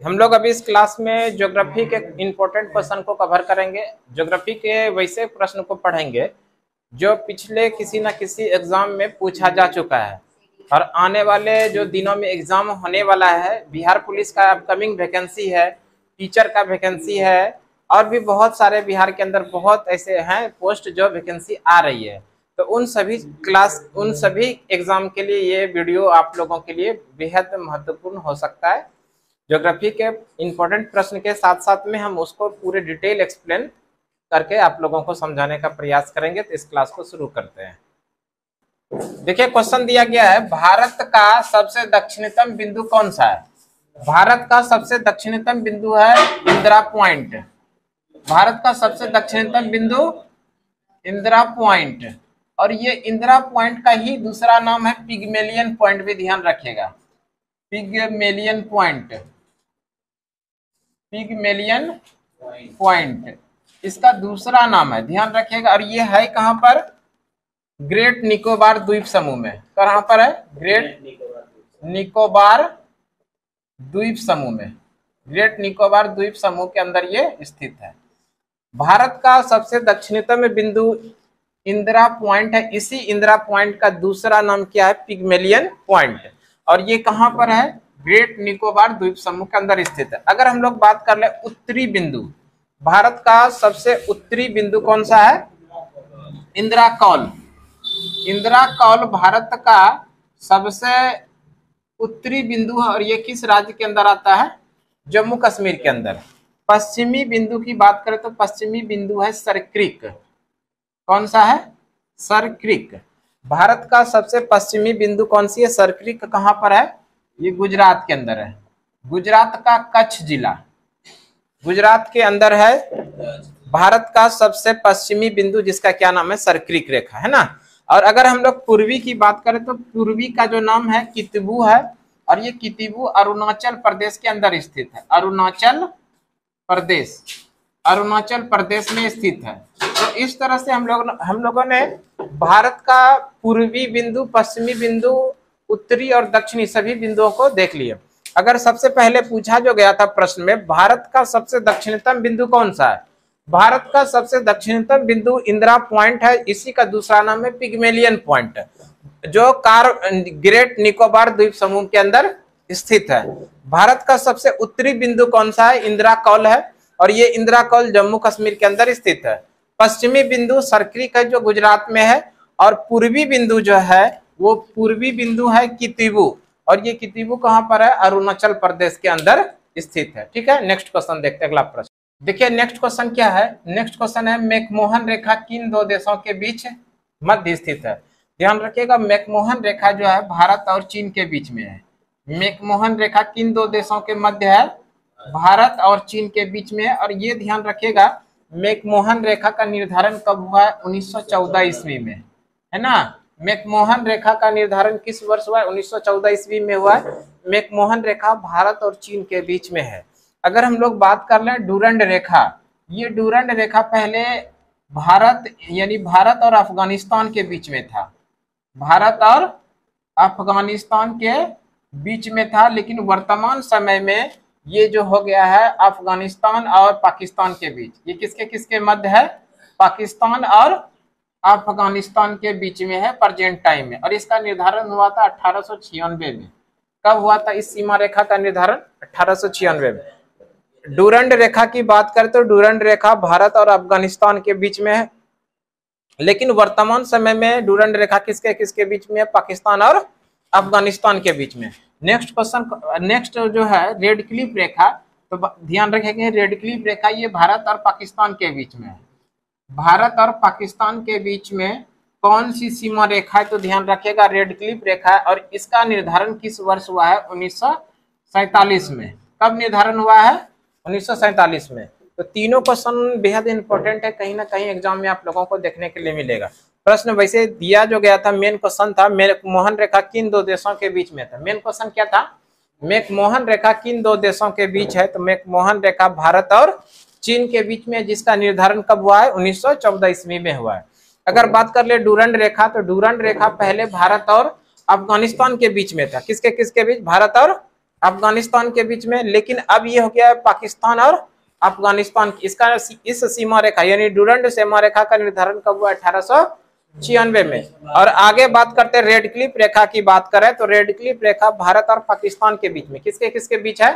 हम लोग अभी इस क्लास में ज्योग्राफी के इम्पोर्टेंट क्वेश्चन को कवर करेंगे। ज्योग्राफी के वैसे प्रश्न को पढ़ेंगे जो पिछले किसी न किसी एग्जाम में पूछा जा चुका है और आने वाले जो दिनों में एग्जाम होने वाला है। बिहार पुलिस का अपकमिंग वैकेंसी है, टीचर का वैकेंसी है और भी बहुत सारे बिहार के अंदर बहुत ऐसे हैं पोस्ट जो वैकेंसी आ रही है। तो उन सभी एग्जाम के लिए ये वीडियो आप लोगों के लिए बेहद महत्वपूर्ण हो सकता है। ज्योग्राफी के इंपॉर्टेंट प्रश्न के साथ साथ में हम उसको पूरे डिटेल एक्सप्लेन करके आप लोगों को समझाने का प्रयास करेंगे। तो इस क्लास को शुरू करते हैं। देखिए क्वेश्चन दिया गया है, भारत का सबसे दक्षिणतम बिंदु कौन सा है? भारत का सबसे दक्षिणतम बिंदु है इंदिरा पॉइंट। भारत का सबसे दक्षिणतम बिंदु इंदिरा पॉइंट, और ये इंदिरा पॉइंट का ही दूसरा नाम है पिगमेलियन पॉइंट, भी ध्यान रखिएगा। पिगमेलियन पॉइंट, पिगमेलियन पॉइंट इसका दूसरा नाम है, ध्यान रखिएगा। और ये है कहां पर? ग्रेट निकोबार द्वीप समूह में। कहां पर है? ग्रेट निकोबार द्वीप समूह में। ग्रेट निकोबार द्वीप समूह के अंदर ये स्थित है। भारत का सबसे दक्षिणतम बिंदु इंदिरा पॉइंट है। इसी इंदिरा पॉइंट का दूसरा नाम क्या है? Pygmalion point. और ये कहां पर है? ग्रेट निकोबार द्वीप समूह के अंदर स्थित है। अगर हम लोग बात कर ले उत्तरी बिंदु, भारत का सबसे उत्तरी बिंदु कौन सा है? इंदिरा कौल। इंदिरा कौल भारत का सबसे उत्तरी बिंदु है और ये किस राज्य के अंदर आता है? जम्मू कश्मीर के अंदर। पश्चिमी बिंदु की बात करें तो पश्चिमी बिंदु है सरक्रिक। कौन सा है? सरक्रिक। भारत का सबसे पश्चिमी बिंदु कौन सी है? सरक्रिक कहां पर है? ये गुजरात के अंदर है। गुजरात का कच्छ जिला, गुजरात के अंदर है भारत का सबसे पश्चिमी बिंदु, जिसका क्या नाम है? सरक्रिक रेखा, है ना। और अगर हम लोग पूर्वी की बात करें तो पूर्वी का जो नाम है कितबू है, और ये कितबू अरुणाचल प्रदेश के अंदर स्थित है। अरुणाचल प्रदेश, अरुणाचल प्रदेश में स्थित है। तो इस तरह से हम लोगों ने भारत का पूर्वी बिंदु, पश्चिमी बिंदु, उत्तरी और दक्षिणी सभी बिंदुओं को देख लिया। अगर सबसे पहले पूछा जो गया था प्रश्न में, भारत का सबसे दक्षिणतम बिंदु कौन सा है? भारत का सबसे दक्षिणतम बिंदु इंदिरा पॉइंट है। इसी का दूसरा नाम है पिगमेलियन पॉइंट, जो ग्रेट निकोबार द्वीप समूह के अंदर स्थित है। भारत का सबसे उत्तरी बिंदु कौन सा है? इंदिरा कौल है, और ये इंदिरा कौल जम्मू कश्मीर के अंदर स्थित है। पश्चिमी बिंदु सरक्रिक है जो गुजरात में है, और पूर्वी बिंदु जो है वो पूर्वी बिंदु है कितबू, और ये कितबू कहां पर है? अरुणाचल प्रदेश के अंदर स्थित है। ठीक है, नेक्स्ट क्वेश्चन देखते हैं। अगला प्रश्न देखिए, नेक्स्ट क्वेश्चन क्या है? नेक्स्ट क्वेश्चन है, मैकमोहन रेखा किन दो देशों के बीच मध्य स्थित है? ध्यान रखिएगा, मैकमोहन रेखा जो है भारत और चीन के बीच में है। मैकमोहन रेखा किन दो देशों के मध्य है? भारत और चीन के बीच में है। और ये ध्यान रखिएगा, मैकमोहन रेखा का निर्धारण कब हुआ है? 1914 ईस्वी में, है ना। मैकमोहन रेखा का निर्धारण किस वर्ष हुआ है? 1914 ईस्वी में हुआ है। मैकमोहन रेखा भारत और चीन के बीच में है। अगर हम लोग बात कर लें डूरंड रेखा, ये डूरंड रेखा पहले भारत यानी भारत और अफगानिस्तान के बीच में था। भारत और अफगानिस्तान के बीच में था, लेकिन वर्तमान समय में ये जो हो गया है अफगानिस्तान और पाकिस्तान के बीच। ये किसके किसके मध्य है? पाकिस्तान और अफगानिस्तान के बीच में है प्रेजेंट टाइम में। और इसका निर्धारण हुआ था 1896 में। कब हुआ था इस सीमा रेखा का निर्धारण? 1896 में। डूरंड रेखा की बात करें तो डूरंड रेखा भारत और अफगानिस्तान के बीच में है, लेकिन वर्तमान समय में डूरंड रेखा किसके किसके बीच में है? पाकिस्तान और अफगानिस्तान के बीच में। नेक्स्ट क्वेश्चन, नेक्स्ट जो है रेड क्लिफ रेखा, तो ध्यान रखेंगे रेड क्लिफ रेखा ये भारत और पाकिस्तान के बीच में है। भारत और पाकिस्तान के बीच में कौन सी सीमा रेखा है? तो ध्यान रखिएगा रेड क्लिफ रेखा है, और इसका निर्धारण किस वर्ष हुआ है? 1947 में। कब निर्धारण हुआ है? 1947 में। तो तीनों क्वेश्चन बेहद इंपॉर्टेंट है, कहीं ना कहीं एग्जाम में आप लोगों को देखने के लिए मिलेगा। प्रश्न वैसे दिया जो गया था, मेन क्वेश्चन था मैकमोहन रेखा किन दो देशों के बीच में था। मेन क्वेश्चन क्या था? मैकमोहन रेखा किन दो देशों के बीच है? तो मैकमोहन रेखा भारत और चीन के बीच में, जिसका निर्धारण कब हुआ है? 1914 ईस्वी में हुआ है। अगर बात कर ले डूरंड रेखा, तो डूरंड रेखा पहले भारत और अफगानिस्तान के बीच में था। किसके किसके बीच? भारत और अफगानिस्तान के बीच में, लेकिन अब ये हो गया है पाकिस्तान और अफगानिस्तान की। इसका इस सीमा रेखा यानी डूरंड सीमा रेखा का निर्धारण कब हुआ? 1896 में। और आगे बात करते हैं रेड क्लिफ रेखा की बात करें तो रेड क्लिफ रेखा भारत और पाकिस्तान के बीच में, किसके किसके बीच है?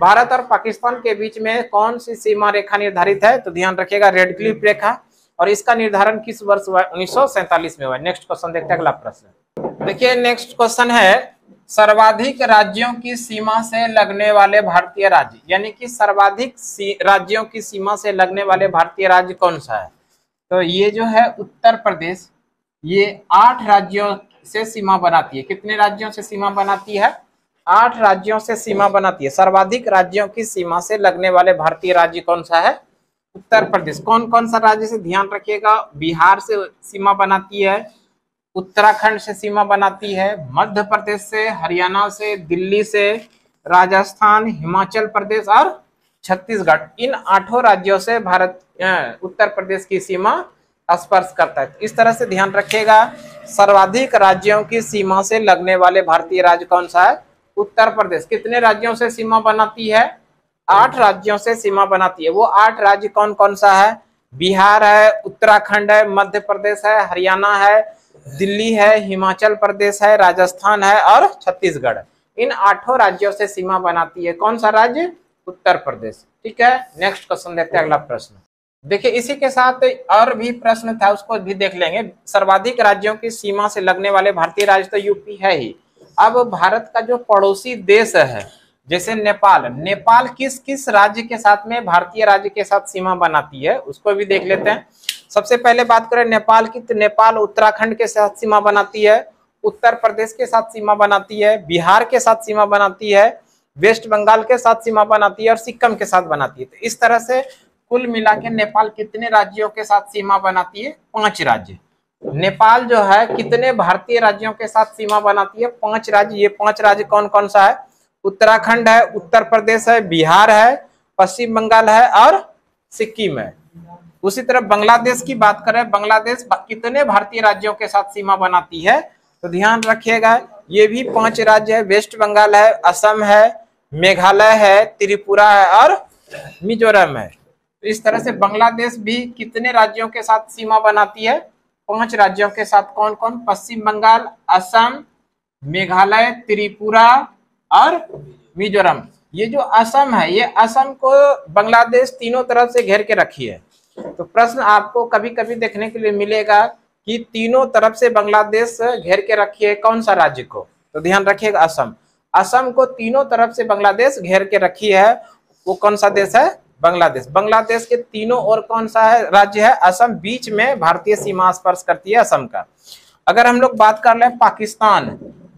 भारत और पाकिस्तान के बीच में कौन सी सीमा रेखा निर्धारित है? तो ध्यान रखिएगा रेड क्लिफ रेखा। और इसका निर्धारण किस वर्ष हुआ? 1947 में हुआ। नेक्स्ट क्वेश्चन देखते हैं, अगला प्रश्न देखिए। नेक्स्ट क्वेश्चन है सर्वाधिक राज्यों की सीमा से लगने वाले भारतीय राज्य, यानी कि सर्वाधिक राज्यों की सीमा से लगने वाले भारतीय राज्य कौन सा है? तो ये जो है उत्तर प्रदेश, ये 8 राज्यों से सीमा बनाती है। कितने राज्यों से सीमा बनाती है? 8 राज्यों से सीमा बनाती है। सर्वाधिक राज्यों की सीमा से लगने वाले भारतीय राज्य कौन सा है? उत्तर प्रदेश। कौन कौन सा राज्य से? ध्यान रखिएगा, बिहार से सीमा बनाती है, उत्तराखंड से सीमा बनाती है, मध्य प्रदेश से, हरियाणा से, दिल्ली से, राजस्थान, हिमाचल प्रदेश और छत्तीसगढ़। इन 8 राज्यों से भारत उत्तर प्रदेश की सीमा स्पर्श करता है। इस तरह से ध्यान रखिएगा, सर्वाधिक राज्यों की सीमा से लगने वाले भारतीय राज्य कौन सा है? उत्तर प्रदेश। कितने राज्यों से सीमा बनाती है? 8 राज्यों से सीमा बनाती है। वो 8 राज्य कौन कौन सा है? बिहार है, उत्तराखंड है, मध्य प्रदेश है, हरियाणा है, दिल्ली है, हिमाचल प्रदेश है, राजस्थान है और छत्तीसगढ़। इन 8 राज्यों से सीमा बनाती है कौन सा राज्य? उत्तर प्रदेश। ठीक है, नेक्स्ट क्वेश्चन देखते हैं, अगला प्रश्न देखिए। इसी के साथ और भी प्रश्न था, उसको भी देख लेंगे। सर्वाधिक राज्यों की सीमा से लगने वाले भारतीय राज्य तो यूपी है ही। अब भारत का जो पड़ोसी देश है जैसे नेपाल, नेपाल किस किस राज्य के साथ में भारतीय राज्य के साथ सीमा बनाती है उसको भी देख लेते हैं। सबसे पहले बात करें नेपाल की, तो नेपाल उत्तराखंड के साथ सीमा बनाती है, उत्तर प्रदेश के साथ सीमा बनाती है, बिहार के साथ सीमा बनाती है, वेस्ट बंगाल के साथ सीमा बनाती है और सिक्किम के साथ बनाती है। तो इस तरह से कुल मिला के नेपाल कितने राज्यों के साथ सीमा बनाती है? 5 राज्य। नेपाल जो है कितने भारतीय राज्यों के साथ सीमा बनाती है? 5 राज्य। ये 5 राज्य कौन कौन सा है? उत्तराखंड है, उत्तर प्रदेश है, बिहार है, पश्चिम बंगाल है और सिक्किम है। उसी तरह बांग्लादेश की बात करें, बांग्लादेश कितने भारतीय राज्यों के साथ सीमा बनाती है? तो ध्यान रखिएगा, ये भी 5 राज्य है। वेस्ट बंगाल है, असम है, मेघालय है, त्रिपुरा है और मिजोरम है। तो इस तरह से बांग्लादेश भी कितने राज्यों के साथ सीमा बनाती है? 5 राज्यों के साथ। कौन कौन? पश्चिम बंगाल, असम, मेघालय, त्रिपुरा और मिजोरम। ये जो असम है, ये असम को बांग्लादेश तीनों तरफ से घेर के रखी है। तो प्रश्न आपको कभी कभी देखने के लिए मिलेगा कि तीनों तरफ से बांग्लादेश घेर के रखी है कौन सा राज्य को? तो ध्यान रखिएगा, असम। असम को तीनों तरफ से बांग्लादेश घेर के रखी है। वो कौन सा देश है? बांग्लादेश। बांग्लादेश के तीनों ओर कौन सा है राज्य है? असम। बीच में भारतीय सीमा स्पर्श करती है असम का। अगर हम लोग बात कर लें पाकिस्तान,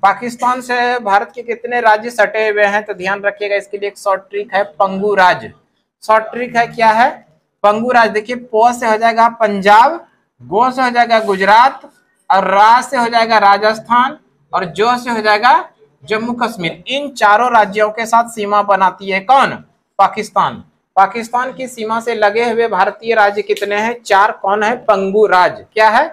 पाकिस्तान से भारत के कितने राज्य सटे हुए हैं? तो ध्यान रखिएगा, इसके लिए एक शॉर्ट ट्रिक है, पंगु राज्य। शॉर्ट ट्रिक है, क्या है? पंगु राज्य। देखिए, प से हो जाएगा पंजाब, गो से हो जाएगा गुजरात और रा से हो जाएगा राजस्थान और जो से हो जाएगा जम्मू कश्मीर। इन 4 राज्यों के साथ सीमा बनाती है कौन? पाकिस्तान। पाकिस्तान की सीमा से लगे हुए भारतीय राज्य कितने हैं? 4। कौन है? पंगु राज्य। क्या है?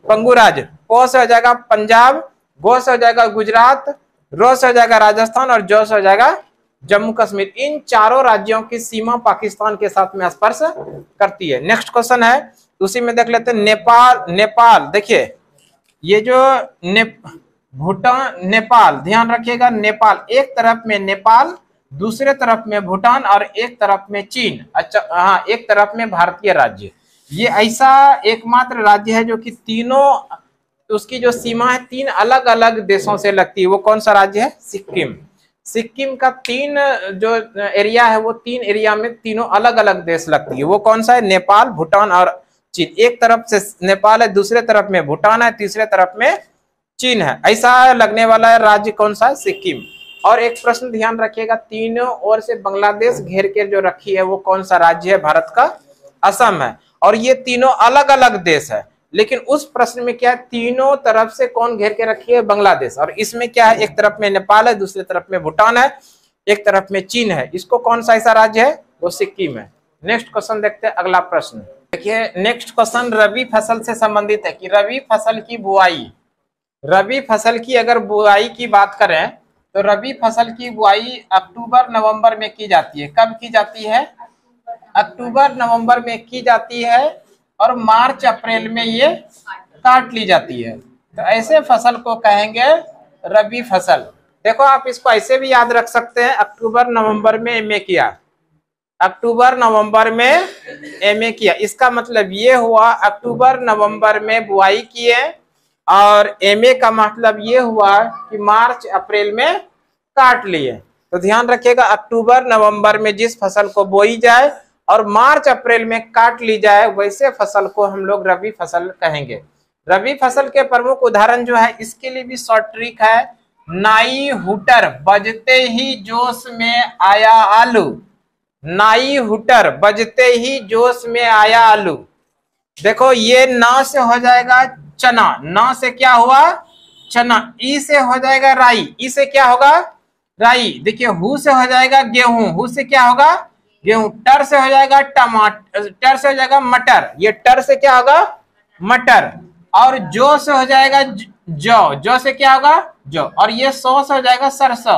पंगु राज्य। प से हो जाएगा पंजाब, गो से हो जाएगा गुजरात, रो से हो जाएगा राजस्थान और जो से हो जाएगा जम्मू कश्मीर। इन 4 राज्यों की सीमा पाकिस्तान के साथ में स्पर्श करती है। नेक्स्ट क्वेश्चन है, उसी में देख लेते हैं नेपाल। नेपाल देखिए, ये जो भूटान, नेपाल, ध्यान रखिएगा, नेपाल एक तरफ में नेपाल, दूसरे तरफ में भूटान और एक तरफ में चीन। अच्छा हाँ, एक तरफ में भारतीय राज्य। ये ऐसा एकमात्र राज्य है जो कि तीनों, उसकी जो सीमा है 3 अलग अलग देशों से लगती है। वो कौन सा राज्य है? सिक्किम। सिक्किम का 3 जो एरिया है, वो 3 एरिया में तीनों अलग अलग देश लगती है। वो कौन सा है? नेपाल, भूटान और चीन। एक तरफ से नेपाल है, दूसरे तरफ में भूटान है, तीसरे तरफ में चीन है। ऐसा लगने वाला है राज्य कौन सा है? सिक्किम। और एक प्रश्न ध्यान रखिएगा, तीनों ओर से बांग्लादेश घेर के जो रखी है वो कौन सा राज्य है? भारत का असम है। और ये तीनों अलग अलग देश है, लेकिन उस प्रश्न में क्या है? तीनों तरफ से कौन घेर के रखी है? बांग्लादेश। और इसमें क्या है? एक तरफ में नेपाल है, दूसरी तरफ में भूटान है, एक तरफ में चीन है। इसको कौन सा ऐसा राज्य है? वो सिक्किम है। नेक्स्ट क्वेश्चन देखते हैं, अगला प्रश्न देखिए। नेक्स्ट क्वेश्चन रबी फसल से संबंधित है कि रबी फसल की बुआई, रबी फसल की अगर बुआई की बात करें तो रबी फसल की बुआई अक्टूबर नवंबर में की जाती है। कब की जाती है? अक्टूबर नवंबर में की जाती है और मार्च अप्रैल में ये काट ली जाती है। तो ऐसे फसल को कहेंगे रबी फसल। देखो आप इसको ऐसे भी याद रख सकते हैं, अक्टूबर नवंबर में एमए किया, अक्टूबर नवंबर में एमए किया, इसका मतलब ये हुआ अक्टूबर नवंबर में बुआई किए और एमए का मतलब ये हुआ कि मार्च अप्रैल में काट लिए। तो ध्यान रखिएगा, अक्टूबर नवंबर में जिस फसल को बोई जाए और मार्च अप्रैल में काट ली जाए वैसे फसल को हम लोग रबी फसल कहेंगे। रबी फसल के प्रमुख उदाहरण जो है, इसके लिए भी शॉर्ट ट्रिक है। नाई हुटर बजते ही जोश में आया आलू, नाई हुटर बजते ही जोश में आया आलू। देखो ये ना से हो जाएगा चना, ना से क्या हुआ? चना। ई से हो जाएगा राई, ई से क्या होगा? राई। देखिए हु से हो जाएगा गेहूं, हु से क्या होगा? गेहूं। टर से हो जाएगा टमाटर, टर से हो जाएगा मटर, ये टर से क्या होगा? मटर। और जो से हो जाएगा जौ, जौ से क्या होगा? जौ। और ये सौ से हो जाएगा सरसों,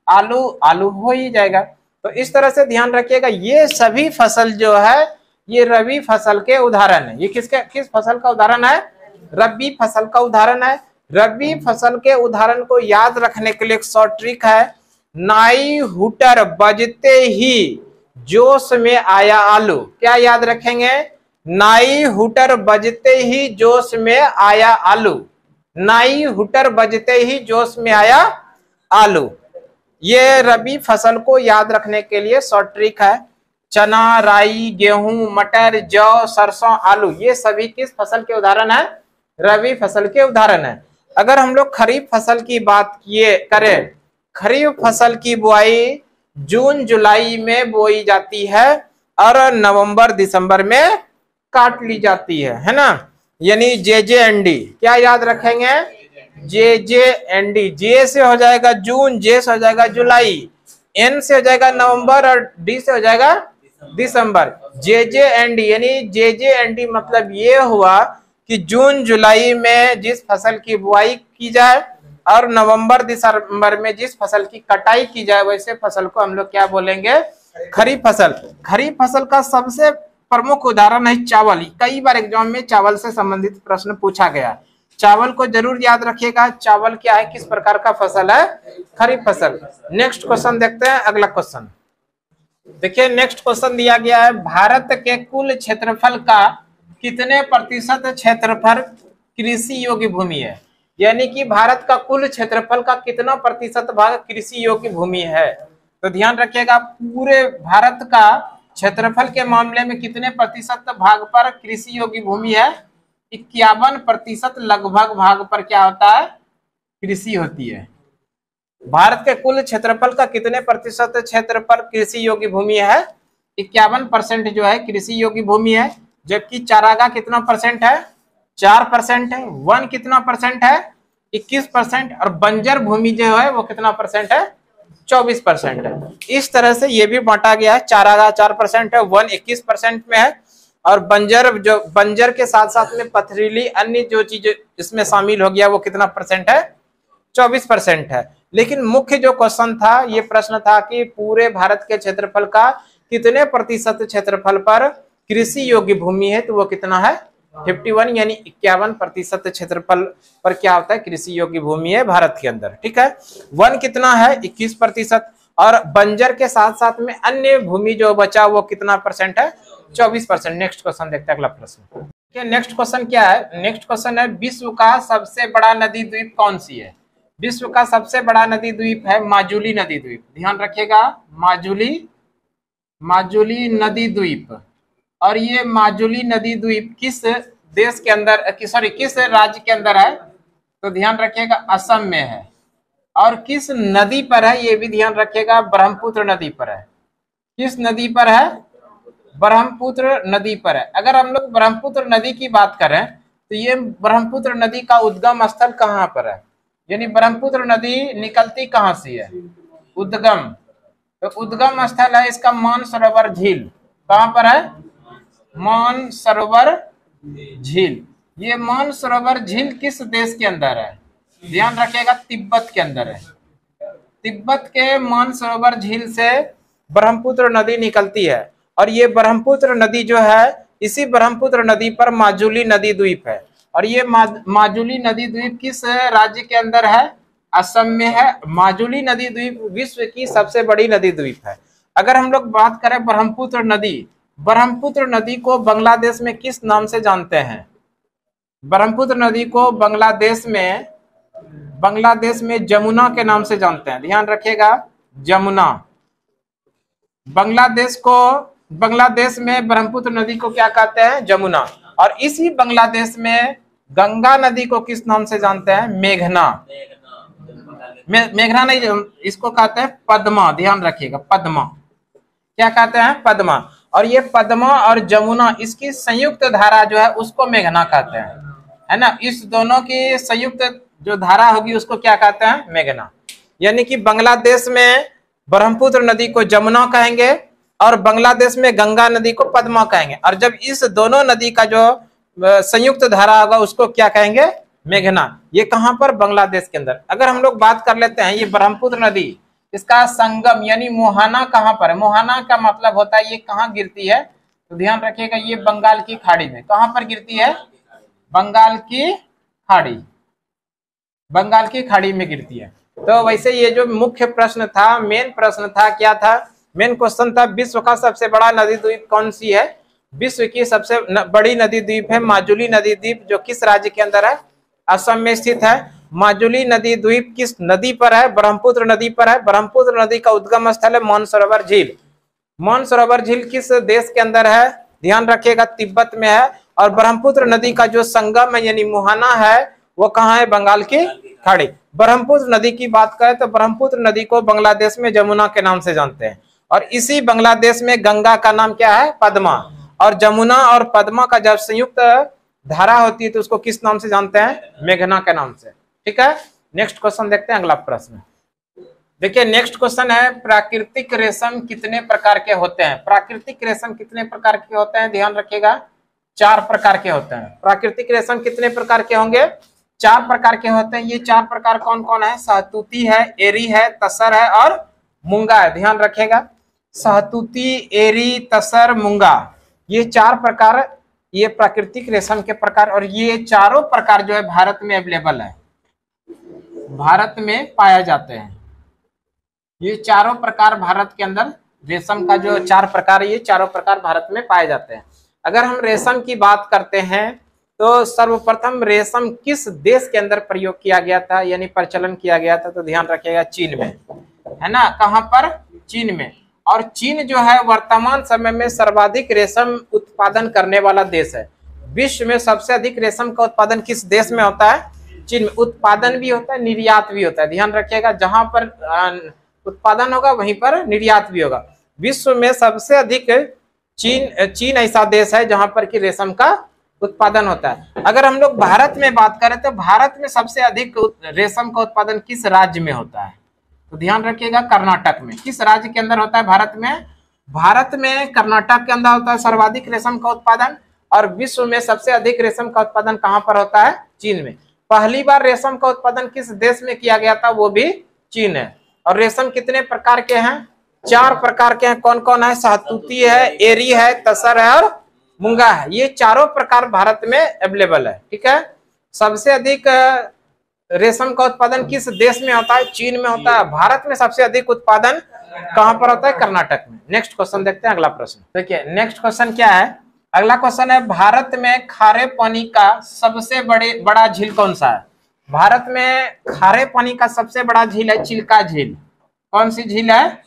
आलू, आलू हो ही जाएगा। तो इस तरह से ध्यान रखिएगा, ये सभी फसल जो है ये रबी फसल के उदाहरण है। ये किस फसल का उदाहरण है? रबी फसल का उदाहरण है। रबी फसल के उदाहरण को याद रखने के लिए एक शॉर्ट ट्रिक है। नाई हुटर बजते ही जोश में आया आलू। क्या याद रखेंगे? नाई हुटर बजते ही जोश में आया आलू, नाई हुटर बजते ही जोश में आया आलू। ये रबी फसल को याद रखने के लिए शॉर्ट ट्रिक है। चना, राई, गेहूं, मटर, जौ, सरसों, आलू, ये सभी किस फसल के उदाहरण है? रबी फसल के उदाहरण है। अगर हम लोग खरीफ फसल की बात करें, खरीफ फसल की बुआई जून जुलाई में बोई जाती है और नवंबर दिसंबर में काट ली जाती है ना। यानी JJND, क्या याद रखेंगे? JJND। जे से हो जाएगा जून, जे से हो जाएगा जुलाई, एन से हो जाएगा नवंबर और डी से हो जाएगा दिसंबर। JJND यानी JJND मतलब ये हुआ कि जून जुलाई में जिस फसल की बुआई की जाए और नवंबर दिसंबर में जिस फसल की कटाई की जाए वैसे फसल को हम लोग क्या बोलेंगे? खरीफ फसल। खरीफ फसल का सबसे प्रमुख उदाहरण है चावल। कई बार एग्जाम में चावल से संबंधित प्रश्न पूछा गया। चावल को जरूर याद रखिएगा। चावल क्या है, किस प्रकार का फसल है? खरीफ फसल। नेक्स्ट क्वेश्चन देखते हैं, अगला क्वेश्चन देखिए। नेक्स्ट क्वेश्चन दिया गया है, भारत के कुल क्षेत्रफल का कितने प्रतिशत क्षेत्रफल कृषि योग्य भूमि है? यानी कि भारत का कुल क्षेत्रफल का कितना प्रतिशत भाग कृषि योग्य भूमि है? तो ध्यान रखिएगा, पूरे भारत का क्षेत्रफल के मामले में कितने प्रतिशत भाग पर कृषि योग्य भूमि है? 51% लगभग भाग पर क्या होता है? कृषि होती है। भारत के कुल क्षेत्रफल का कितने प्रतिशत क्षेत्र पर कृषि योग्य भूमि है? 51% जो है कृषि योग्य भूमि है। जबकि चारागाह कितना परसेंट है? 4% है। वन कितना परसेंट है? 21%। और बंजर भूमि जो है वो कितना परसेंट है? 24% है। इस तरह से ये भी बांटा गया है। चारागाह 4% है, वन 21% में है और बंजर के साथ साथ में पथरीली अन्य जो चीजें इसमें शामिल हो गया वो कितना परसेंट है? 24% है। लेकिन मुख्य जो क्वेश्चन था, ये प्रश्न था कि पूरे भारत के क्षेत्रफल का कितने प्रतिशत क्षेत्रफल पर कृषि योग्य भूमि है? तो वो कितना है? 51 यानी 51% क्षेत्रफल पर क्या होता है? कृषि योग्य भूमि है भारत के अंदर। ठीक है। वन कितना है? 21%। और बंजर के साथ साथ में अन्य भूमि जो बचा वो कितना परसेंट है? 24%। नेक्स्ट क्वेश्चन देखते हैं, अगला प्रश्न। नेक्स्ट क्वेश्चन क्या है? नेक्स्ट क्वेश्चन है, विश्व का सबसे बड़ा नदी द्वीप कौन सी है? विश्व का सबसे बड़ा नदी द्वीप है माजुली नदी द्वीप। ध्यान रखिएगा, माजुली नदी द्वीप। और ये माजुली नदी द्वीप किस देश के अंदर, किस राज्य के अंदर है? तो ध्यान रखिएगा, असम में है। और किस नदी पर है? ये भी ध्यान रखिएगा, ब्रह्मपुत्र नदी पर है। किस नदी पर है? ब्रह्मपुत्र नदी पर है। अगर हम लोग ब्रह्मपुत्र नदी की बात करें तो ये ब्रह्मपुत्र नदी का उद्गम स्थल कहाँ पर है? यानी ब्रह्मपुत्र नदी निकलती कहाँ से है? उद्गम। तो उद्गम स्थल है इसका मानसरोवर झील। कहाँ पर है? मानसरोवर झील। ये मानसरोवर झील किस देश के अंदर है? ध्यान रखिएगा, तिब्बत के अंदर है। तिब्बत के मानसरोवर झील से ब्रह्मपुत्र नदी निकलती है और ये ब्रह्मपुत्र नदी जो है, इसी ब्रह्मपुत्र नदी पर माजुली नदी द्वीप है। और ये माजुली नदी द्वीप किस राज्य के अंदर है? असम में है। माजुली नदी द्वीप विश्व की सबसे बड़ी नदी द्वीप है। अगर हम लोग बात करें ब्रह्मपुत्र नदी को बांग्लादेश में किस नाम से जानते हैं? ब्रह्मपुत्र नदी को बांग्लादेश में जमुना के नाम से जानते हैं, ध्यान रखिएगा, जमुना। बांग्लादेश में ब्रह्मपुत्र नदी को क्या कहते हैं? जमुना। और इसी बांग्लादेश में गंगा नदी को किस नाम से जानते हैं? मेघना। मेघना नहीं, इसको कहते हैं पद्मा, ध्यान रखिएगा, पद्मा। क्या कहते हैं? पद्मा। और ये पद्मा और जमुना, इसकी संयुक्त धारा जो है उसको मेघना कहते हैं, है ना। इस दोनों की संयुक्त जो धारा होगी उसको क्या कहते हैं? मेघना। यानी कि बांग्लादेश में ब्रह्मपुत्र नदी को जमुना कहेंगे और बांग्लादेश में गंगा नदी को पद्मा कहेंगे। और जब इस दोनों नदी का जो संयुक्त धारा होगा उसको क्या कहेंगे? मेघना। ये कहां पर? बांग्लादेश के अंदर। अगर हम लोग बात कर लेते हैं, ये ब्रह्मपुत्र नदी, इसका संगम यानी मुहाना कहां पर है? मुहाना का मतलब होता है ये कहां गिरती है, तो ध्यान रखिएगा, ये बंगाल की खाड़ी में। कहां पर गिरती है? बंगाल की खाड़ी में गिरती है। तो वैसे ये जो मुख्य प्रश्न था, मेन प्रश्न था, क्या था? मेन क्वेश्चन था विश्व का सबसे बड़ा नदी द्वीप कौन सी है? विश्व की सबसे बड़ी नदी द्वीप है माजुली नदी द्वीप, जो किस राज्य के अंदर है? असम में स्थित है। माजुली नदी द्वीप किस नदी पर है? ब्रह्मपुत्र नदी पर है। ब्रह्मपुत्र नदी का उद्गम स्थल है मानसरोवर झील। मानसरोवर झील किस देश के अंदर है? ध्यान रखिएगा, तिब्बत में है। और ब्रह्मपुत्र नदी का जो संगम है यानी मुहाना है, वो कहाँ है? बंगाल की खाड़ी। ब्रह्मपुत्र नदी की बात करें तो ब्रह्मपुत्र नदी को बांग्लादेश में जमुना के नाम से जानते हैं। और इसी बांग्लादेश में गंगा का नाम क्या है? पद्मा। और जमुना और पद्मा का जब संयुक्त धारा होती है तो उसको किस नाम से जानते हैं? मेघना के नाम से। ठीक है, नेक्स्ट क्वेश्चन देखते हैं, अगला प्रश्न। देखिए नेक्स्ट क्वेश्चन है, प्राकृतिक रेशम कितने प्रकार के होते हैं? प्राकृतिक रेशम कितने प्रकार के होते हैं? ध्यान रखिएगा, 4 प्रकार के होते हैं। प्राकृतिक रेशम कितने प्रकार के होंगे? 4 प्रकार के होते हैं। ये 4 प्रकार कौन कौन है? सहतूती है, एरी है, तसर है और मूंगा है। ध्यान रखिएगा, सहतूती, एरी, तसर, मूंगा, ये 4 प्रकार ये प्राकृतिक रेशम के प्रकार। और ये चारों प्रकार जो है भारत में अवेलेबल है, भारत में पाए जाते हैं। ये चारों प्रकार भारत के अंदर रेशम का जो 4 प्रकार है, ये चारों प्रकार भारत में पाए जाते हैं। अगर हम रेशम की बात करते हैं तो सर्वप्रथम रेशम किस देश के अंदर प्रयोग किया गया था यानी प्रचलन किया गया था? तो ध्यान रखिएगा, चीन में, है ना। कहां पर? चीन में। और चीन जो है वर्तमान समय में सर्वाधिक रेशम उत्पादन करने वाला देश है। विश्व में सबसे अधिक रेशम का उत्पादन किस देश में होता है? चीन में। उत्पादन भी होता है, निर्यात भी होता है। ध्यान रखिएगा, जहां पर उत्पादन होगा वहीं पर निर्यात भी होगा। विश्व में सबसे अधिक चीन ऐसा देश है जहां पर कि रेशम का उत्पादन होता है। अगर हम लोग भारत में बात करें तो भारत में सबसे अधिक रेशम का उत्पादन किस राज्य में होता है? तो ध्यान रखिएगा, कर्नाटक में। किस राज्य के अंदर होता है? भारत में। भारत में कर्नाटक के अंदर होता है सर्वाधिक रेशम का उत्पादन। और विश्व में सबसे अधिक रेशम का उत्पादन कहां पर होता है? चीन में। पहली बार रेशम का उत्पादन किस देश में किया गया था? वो भी चीन है। और रेशम कितने प्रकार के हैं? 4 प्रकार के हैं। कौन कौन है? सहतूती है, एरी है, तसर है और मूंगा है। ये चारों प्रकार भारत में अवेलेबल है। ठीक है, सबसे अधिक रेशम का उत्पादन किस देश में होता है? चीन में होता है। भारत में सबसे अधिक उत्पादन कहां पर होता है? कर्नाटक में। नेक्स्ट क्वेश्चन देखते हैं, अगला प्रश्न। देखिए नेक्स्ट क्वेश्चन क्या है? अगला क्वेश्चन है, भारत में खारे पानी का सबसे बड़ा झील कौन सा है? भारत में खारे पानी का सबसे बड़ा झील है चिल्का झील। कौन सी झील है?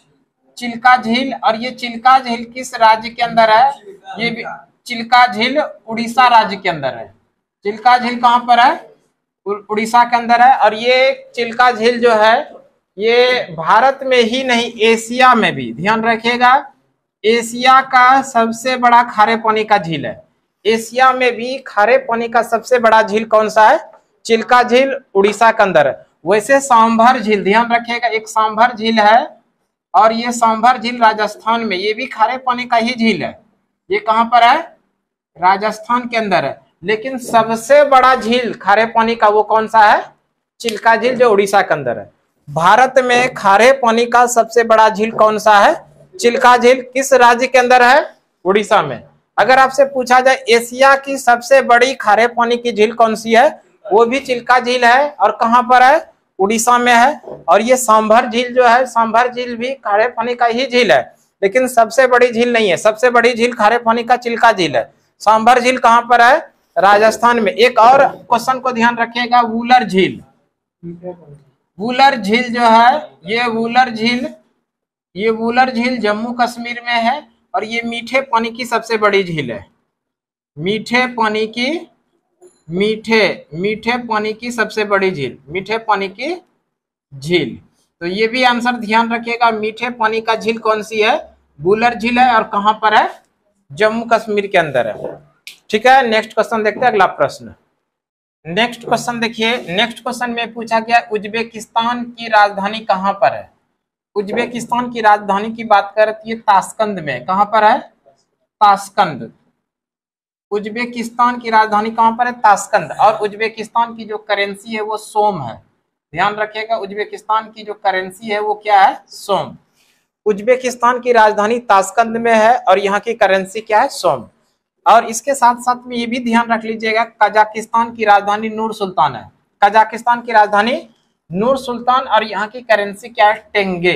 चिल्का झील। और ये चिल्का झील किस राज्य के अंदर है? ये चिल्का झील उड़ीसा राज्य के अंदर है। चिल्का झील कहां पर है? उड़ीसा के अंदर है। और ये चिल्का झील जो है ये भारत में ही नहीं, एशिया में भी, ध्यान रखिएगा, एशिया का सबसे बड़ा खारे पानी का झील है। एशिया में भी खारे पानी का सबसे बड़ा झील कौन सा है? चिल्का झील उड़ीसा के अंदर है। वैसे सांभर झील, ध्यान रखिएगा, एक सांभर झील है और ये सांभर झील राजस्थान में, ये भी खारे पानी का ही झील है। ये कहां पर है? राजस्थान के अंदर है। लेकिन सबसे बड़ा झील खारे पानी का वो कौन सा है? चिल्का झील, जो उड़ीसा के अंदर है। भारत में खारे पानी का सबसे बड़ा झील कौन सा है? चिल्का झील। किस राज्य के अंदर है? उड़ीसा में। अगर आपसे पूछा जाए एशिया की सबसे बड़ी खारे पानी की झील कौन सी है, वो भी चिल्का झील है। और कहां पर है? उड़ीसा में है। और ये सांभर झील जो है, सांभर झील भी खारे पानी का ही झील है, लेकिन सबसे बड़ी झील नहीं है। सबसे बड़ी झील खारे पानी का चिल्का झील है। सांभर झील कहां पर है? राजस्थान में। एक और क्वेश्चन को ध्यान रखिएगा, वूलर झील। वूलर झील जो है, ये वूलर झील जम्मू कश्मीर में है। और ये मीठे पानी की सबसे बड़ी झील है। मीठे पानी की सबसे बड़ी झील, मीठे पानी की झील। तो ये भी आंसर ध्यान रखिएगा, मीठे पानी का झील कौन सी है? वूलर झील है। और कहां पर है? जम्मू कश्मीर के अंदर है। ठीक है, नेक्स्ट क्वेश्चन देखते हैं, अगला प्रश्न। नेक्स्ट क्वेश्चन देखिए, नेक्स्ट क्वेश्चन में पूछा गया उज्बेकिस्तान की राजधानी कहां पर है? उज्बेकिस्तान की राजधानी की बात करें तो ये ताशकंद में। कहां पर है? ताशकंद। उज्बेकिस्तान की राजधानी कहां पर है? ताशकंद। और उज्बेकिस्तान की जो करेंसी है वो सोम है। ध्यान रखिएगा, उज्बेकिस्तान की जो करेंसी है वो क्या है? सोम। उज्बेकिस्तान की राजधानी ताशकंद में है और यहाँ की करेंसी क्या है? सोम। और इसके साथ साथ में ये भी ध्यान रख लीजिएगा, कजाकिस्तान की राजधानी नूर सुल्तान है। कजाकिस्तान की राजधानी नूर सुल्तान और यहाँ की करेंसी क्या है? टेंगे।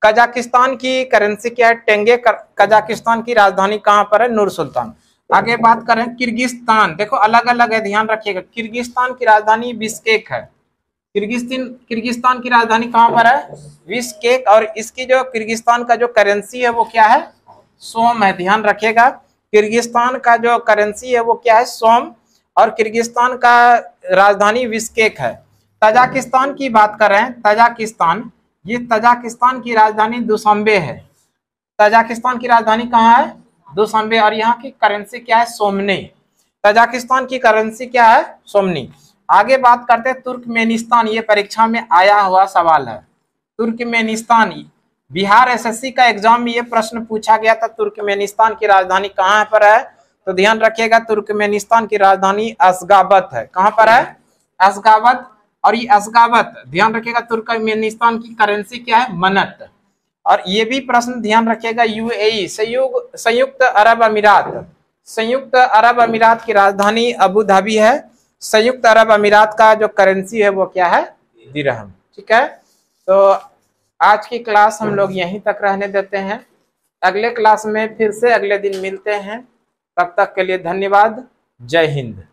कजाकिस्तान की करेंसी क्या है? टेंगे। कजाकिस्तान की राजधानी कहां पर है? नूर सुल्तान। आगे बात करें किर्गिस्तान, देखो अलग अलग है, ध्यान रखिएगा। किर्गिस्तान की राजधानी बिश्केक है। किर्गिस्तान की राजधानी कहां पर है? बिश्केक। और इसकी जो किर्गिस्तान का जो करेंसी है वो क्या है? सोम है। ध्यान रखिएगा, किर्गिस्तान का जो करेंसी है वो क्या है? सोम। और किर्गिस्तान का राजधानी बिश्केक है। तजाकिस्तान की बात करें, तजाकिस्तान, ये तजाकिस्तान की राजधानी दुशांबे है। तजाकिस्तान की राजधानी कहाँ है? दुशांबे। और यहाँ की करेंसी क्या है? सोमनी। तजाकिस्तान की करेंसी क्या है? सोमनी। आगे बात करते हैं तुर्कमेनिस्तान, ये परीक्षा में आया हुआ सवाल है। तुर्कमेनिस्तान, बिहार एसएससी का एग्जाम में ये प्रश्न पूछा गया था, तुर्कमेनिस्तान की राजधानी कहाँ पर है? तो ध्यान रखिएगा, तुर्कमेनिस्तान की राजधानी अशगाबत है। कहाँ पर है? अशगाबत। और ये अशगाबत, ध्यान रखिएगा, तुर्कमेनिस्तान की करेंसी क्या है? मनत। और ये भी प्रश्न ध्यान रखिएगा, यूएई, संयुक्त अरब अमीरात, संयुक्त अरब अमीरात की राजधानी अबू धाबी है। संयुक्त अरब अमीरात का जो करेंसी है वो क्या है? दिरहम। ठीक है, तो आज की क्लास हम लोग यहीं तक रहने देते हैं। अगले क्लास में फिर से अगले दिन मिलते हैं। तब तक के लिए धन्यवाद। जय हिंद।